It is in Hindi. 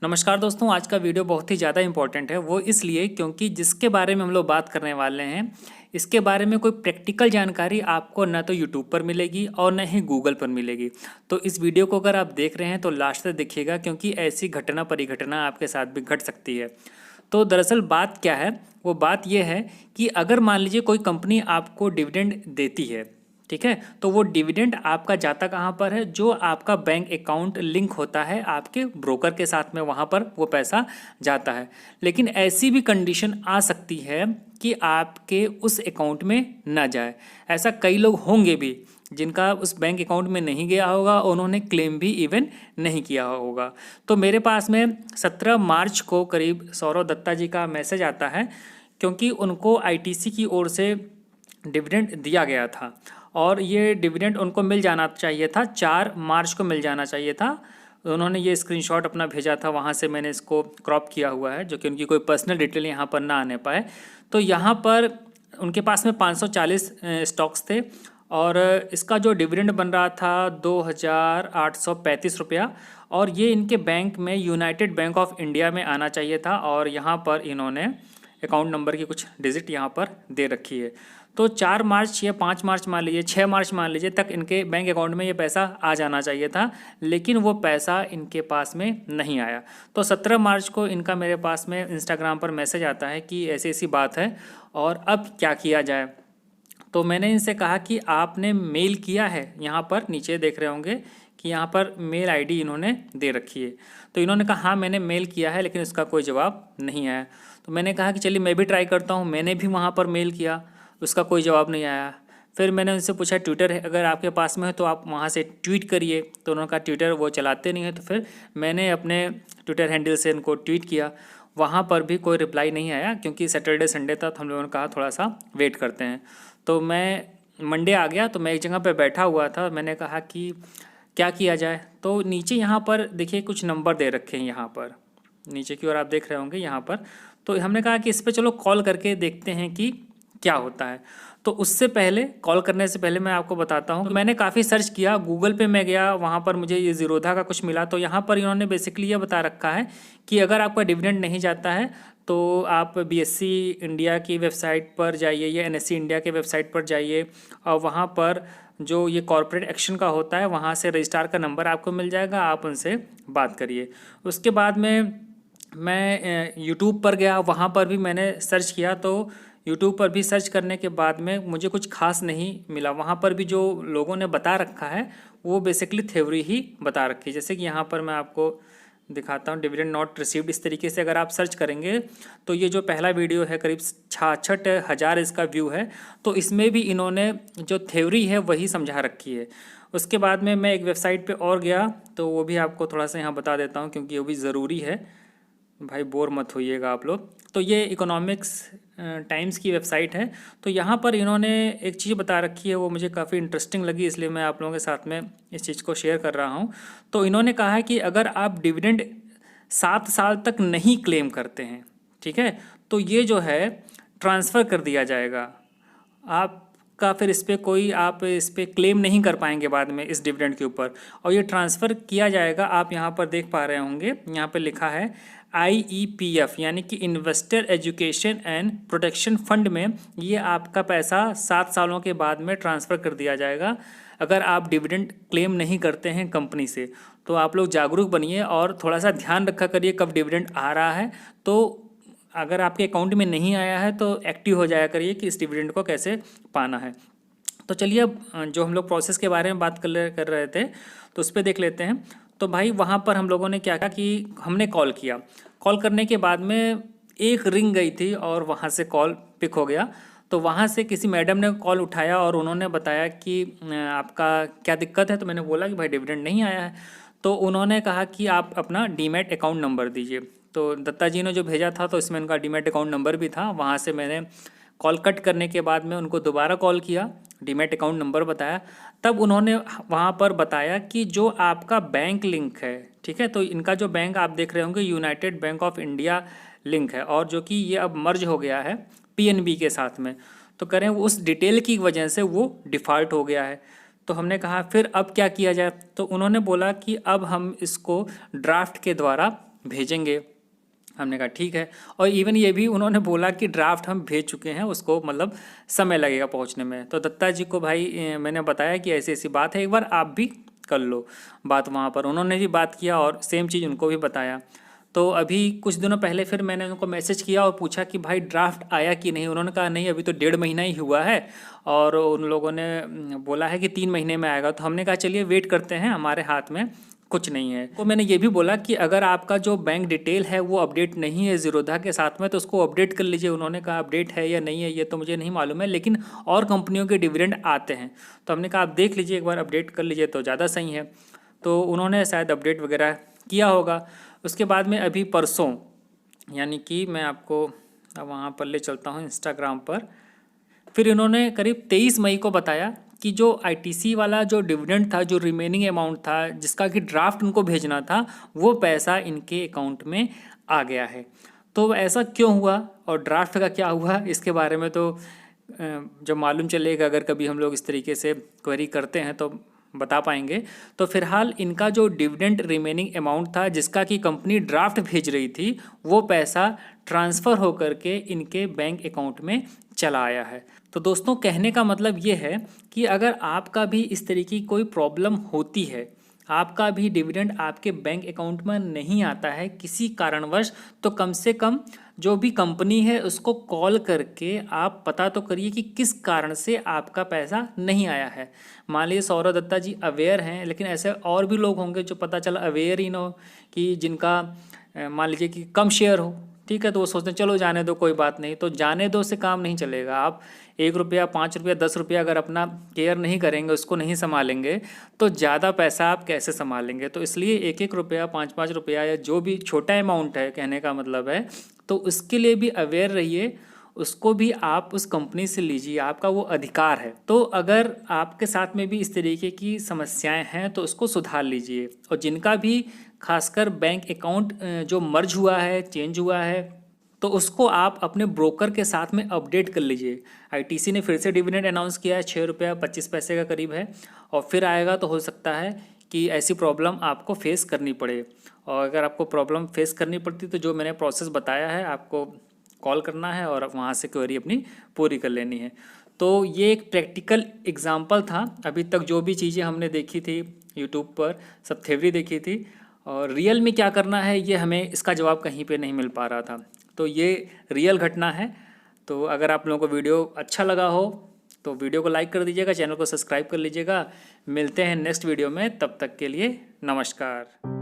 नमस्कार दोस्तों, आज का वीडियो बहुत ही ज़्यादा इम्पोर्टेंट है। वो इसलिए क्योंकि जिसके बारे में हम लोग बात करने वाले हैं, इसके बारे में कोई प्रैक्टिकल जानकारी आपको ना तो यूट्यूब पर मिलेगी और ना ही गूगल पर मिलेगी। तो इस वीडियो को अगर आप देख रहे हैं तो लास्ट तक देखिएगा, क्योंकि ऐसी घटना परिघटना आपके साथ भी घट सकती है। तो दरअसल बात क्या है, वो बात ये है कि अगर मान लीजिए कोई कंपनी आपको डिविडेंड देती है, ठीक है, तो वो डिविडेंड आपका जाता कहाँ पर है? जो आपका बैंक अकाउंट लिंक होता है आपके ब्रोकर के साथ में, वहाँ पर वो पैसा जाता है। लेकिन ऐसी भी कंडीशन आ सकती है कि आपके उस अकाउंट में ना जाए। ऐसा कई लोग होंगे भी जिनका उस बैंक अकाउंट में नहीं गया होगा, उन्होंने क्लेम भी इवन नहीं किया होगा। तो मेरे पास में 17 मार्च को करीब सौरव दत्ता जी का मैसेज आता है, क्योंकि उनको आईटीसी की ओर से डिविडेंड दिया गया था और ये डिविडेंड उनको मिल जाना चाहिए था, 4 मार्च को मिल जाना चाहिए था। उन्होंने ये स्क्रीनशॉट अपना भेजा था, वहाँ से मैंने इसको क्रॉप किया हुआ है, जो कि उनकी कोई पर्सनल डिटेल यहाँ पर ना आने पाए। तो यहाँ पर उनके पास में 540 स्टॉक्स थे और इसका जो डिविडेंड बन रहा था 2835 रुपया, और ये इनके बैंक में यूनाइटेड बैंक ऑफ इंडिया में आना चाहिए था। और यहाँ पर इन्होंने अकाउंट नंबर की कुछ डिजिट यहाँ पर दे रखी है। तो 4 मार्च या 5 मार्च मान लीजिए, 6 मार्च मान लीजिए तक इनके बैंक अकाउंट में ये पैसा आ जाना चाहिए था, लेकिन वो पैसा इनके पास में नहीं आया। तो 17 मार्च को इनका मेरे पास में इंस्टाग्राम पर मैसेज आता है कि ऐसी ऐसी बात है और अब क्या किया जाए। तो मैंने इनसे कहा कि आपने मेल किया है, यहाँ पर नीचे देख रहे होंगे कि यहाँ पर मेल आईडी इन्होंने दे रखी है। तो इन्होंने कहा हाँ मैंने मेल किया है, लेकिन उसका कोई जवाब नहीं आया। तो मैंने कहा कि चलिए मैं भी ट्राई करता हूँ। मैंने भी वहाँ पर मेल किया, उसका कोई जवाब नहीं आया। फिर मैंने उनसे पूछा ट्विटर है अगर आपके पास में है तो आप वहाँ से ट्वीट करिए। तो उन्होंने कहा ट्विटर वो चलाते नहीं है। तो फिर मैंने अपने ट्विटर हैंडल से इनको ट्वीट किया, वहाँ पर भी कोई रिप्लाई नहीं आया, क्योंकि सैटरडे संडे था तो हम लोगों ने कहा थोड़ा सा वेट करते हैं। तो मैं मंडे आ गया, तो मैं एक जगह पे बैठा हुआ था, मैंने कहा कि क्या किया जाए। तो नीचे यहाँ पर देखिए कुछ नंबर दे रखे हैं, यहाँ पर नीचे की ओर आप देख रहे होंगे यहाँ पर। तो हमने कहा कि इस पर चलो कॉल करके देखते हैं कि क्या होता है। तो उससे पहले, कॉल करने से पहले मैं आपको बताता हूँ, तो मैंने काफ़ी सर्च किया, गूगल पे मैं गया, वहाँ पर मुझे ये ज़ीरोधा का कुछ मिला। तो यहाँ पर इन्होंने बेसिकली ये बता रखा है कि अगर आपका डिविडेंड नहीं जाता है तो आप बीएससी इंडिया की वेबसाइट पर जाइए या एनएससी इंडिया के वेबसाइट पर जाइए, और वहाँ पर जो ये कॉर्पोरेट एक्शन का होता है वहाँ से रजिस्ट्रार का नंबर आपको मिल जाएगा, आप उनसे बात करिए। उसके बाद में मैं यूट्यूब पर गया, वहाँ पर भी मैंने सर्च किया। तो यूट्यूब पर भी सर्च करने के बाद में मुझे कुछ खास नहीं मिला। वहाँ पर भी जो लोगों ने बता रखा है वो बेसिकली थ्योरी ही बता रखी है। जैसे कि यहाँ पर मैं आपको दिखाता हूँ, डिविडेंड नॉट रिसीव्ड, इस तरीके से अगर आप सर्च करेंगे तो ये जो पहला वीडियो है करीब 66,000 इसका व्यू है। तो इसमें भी इन्होंने जो थ्योरी है वही समझा रखी है। उसके बाद में मैं एक वेबसाइट पे और गया, तो वो भी आपको थोड़ा सा यहाँ बता देता हूँ, क्योंकि वो भी ज़रूरी है, भाई बोर मत होइएगा आप लोग। तो ये इकोनॉमिक्स टाइम्स की वेबसाइट है। तो यहाँ पर इन्होंने एक चीज़ बता रखी है, वो मुझे काफ़ी इंटरेस्टिंग लगी, इसलिए मैं आप लोगों के साथ में इस चीज़ को शेयर कर रहा हूँ। तो इन्होंने कहा है कि अगर आप डिविडेंड 7 साल तक नहीं क्लेम करते हैं, ठीक है, तो ये जो है ट्रांसफ़र कर दिया जाएगा आपका, फिर इस पर कोई आप इस पर क्लेम नहीं कर पाएंगे बाद में इस डिविडेंड के ऊपर। और ये ट्रांसफ़र किया जाएगा, आप यहाँ पर देख पा रहे होंगे, यहाँ पर लिखा है IEPF यानी कि investor education and protection fund में ये आपका पैसा 7 सालों के बाद में ट्रांसफ़र कर दिया जाएगा अगर आप डिविडेंड क्लेम नहीं करते हैं कंपनी से। तो आप लोग जागरूक बनिए और थोड़ा सा ध्यान रखा करिए कब डिविडेंड आ रहा है। तो अगर आपके अकाउंट में नहीं आया है तो एक्टिव हो जाया करिए कि इस डिविडेंड को कैसे पाना है। तो चलिए अब जो हम लोग प्रोसेस के बारे में बात कर रहे थे तो उस पर देख लेते हैं। तो भाई वहाँ पर हम लोगों ने क्या किया कि हमने कॉल किया, कॉल करने के बाद में एक रिंग गई थी और वहाँ से कॉल पिक हो गया। तो वहाँ से किसी मैडम ने कॉल उठाया और उन्होंने बताया कि आपका क्या दिक्कत है। तो मैंने बोला कि भाई डिविडेंड नहीं आया है। तो उन्होंने कहा कि आप अपना डीमैट अकाउंट नंबर दीजिए। तो दत्ता जी ने जो भेजा था तो इसमें उनका डीमैट अकाउंट नंबर भी था। वहाँ से मैंने कॉल कट करने के बाद में उनको दोबारा कॉल किया, डीमैट अकाउंट नंबर बताया, तब उन्होंने वहाँ पर बताया कि जो आपका बैंक लिंक है, ठीक है, तो इनका जो बैंक आप देख रहे होंगे United bank of India link है, और जो कि ये अब मर्ज हो गया है PNB के साथ में। तो करें उस डिटेल की वजह से वो डिफ़ॉल्ट हो गया है। तो हमने कहा फिर अब क्या किया जाए। तो उन्होंने बोला कि अब हम इसको ड्राफ्ट के द्वारा भेजेंगे। हमने कहा ठीक है। और इवन ये भी उन्होंने बोला कि ड्राफ्ट हम भेज चुके हैं, उसको मतलब समय लगेगा पहुंचने में। तो दत्ता जी को भाई मैंने बताया कि ऐसी ऐसी बात है, एक बार आप भी कर लो बात वहाँ पर। उन्होंने भी बात किया और सेम चीज़ उनको भी बताया। तो अभी कुछ दिनों पहले फिर मैंने उनको मैसेज किया और पूछा कि भाई ड्राफ्ट आया कि नहीं। उन्होंने कहा नहीं, अभी तो 1.5 महीना ही हुआ है और उन लोगों ने बोला है कि 3 महीने में आएगा। तो हमने कहा चलिए वेट करते हैं, हमारे हाथ में कुछ नहीं है। तो मैंने ये भी बोला कि अगर आपका जो बैंक डिटेल है वो अपडेट नहीं है ज़ीरोधा के साथ में, तो उसको अपडेट कर लीजिए। उन्होंने कहा अपडेट है या नहीं है ये तो मुझे नहीं मालूम है, लेकिन और कंपनियों के डिविडेंड आते हैं। तो हमने कहा आप देख लीजिए, एक बार अपडेट कर लीजिए तो ज़्यादा सही है। तो उन्होंने शायद अपडेट वगैरह किया होगा। उसके बाद में अभी परसों, यानी कि मैं आपको अब वहाँ पर ले चलता हूँ इंस्टाग्राम पर, फिर इन्होंने करीब 23 मई को बताया कि जो आईटीसी वाला जो डिविडेंड था, जो रिमेनिंग अमाउंट था जिसका कि ड्राफ्ट उनको भेजना था, वो पैसा इनके अकाउंट में आ गया है। तो ऐसा क्यों हुआ और ड्राफ्ट का क्या हुआ, इसके बारे में तो जब मालूम चलेगा, अगर कभी हम लोग इस तरीके से क्वेरी करते हैं तो बता पाएंगे। तो फिलहाल इनका जो डिविडेंड रिमेनिंग अमाउंट था जिसका कि कंपनी ड्राफ्ट भेज रही थी, वो पैसा ट्रांसफ़र होकर के इनके बैंक अकाउंट में चला आया है। तो दोस्तों कहने का मतलब ये है कि अगर आपका भी इस तरीके की कोई प्रॉब्लम होती है, आपका भी डिविडेंड आपके बैंक अकाउंट में नहीं आता है किसी कारणवश, तो कम से कम जो भी कंपनी है उसको कॉल करके आप पता तो करिए कि किस कारण से आपका पैसा नहीं आया है। मान लीजिए सौरभ दत्ता जी अवेयर हैं, लेकिन ऐसे और भी लोग होंगे जो पता चला अवेयर ही ना हो, कि जिनका मान लीजिए कि कम शेयर हो, ठीक है, तो वो सोचते हैं चलो जाने दो कोई बात नहीं। तो जाने दो से काम नहीं चलेगा। आप 1 रुपया, 5 रुपया, 10 रुपया अगर अपना केयर नहीं करेंगे, उसको नहीं संभालेंगे, तो ज़्यादा पैसा आप कैसे संभालेंगे। तो इसलिए 1-1 रुपया, 5-5 रुपया या जो भी छोटा अमाउंट है, कहने का मतलब है, तो उसके लिए भी अवेयर रहिए। उसको भी आप उस कंपनी से लीजिए, आपका वो अधिकार है। तो अगर आपके साथ में भी इस तरीके की समस्याएं हैं तो उसको सुधार लीजिए। और जिनका भी खासकर बैंक अकाउंट जो मर्ज हुआ है, चेंज हुआ है, तो उसको आप अपने ब्रोकर के साथ में अपडेट कर लीजिए। आईटीसी ने फिर से डिविडेंड अनाउंस किया है, 6 रुपया 25 पैसे का करीब है, और फिर आएगा तो हो सकता है कि ऐसी प्रॉब्लम आपको फेस करनी पड़े। और अगर आपको प्रॉब्लम फेस करनी पड़ती तो जो मैंने प्रोसेस बताया है, आपको कॉल करना है और वहाँ से क्वेरी अपनी पूरी कर लेनी है। तो ये एक प्रैक्टिकल एग्जांपल था। अभी तक जो भी चीज़ें हमने देखी थी यूट्यूब पर, सब थ्योरी देखी थी, और रियल में क्या करना है ये हमें इसका जवाब कहीं पे नहीं मिल पा रहा था। तो ये रियल घटना है। तो अगर आप लोगों को वीडियो अच्छा लगा हो तो वीडियो को लाइक कर दीजिएगा, चैनल को सब्सक्राइब कर लीजिएगा। मिलते हैं नेक्स्ट वीडियो में, तब तक के लिए नमस्कार।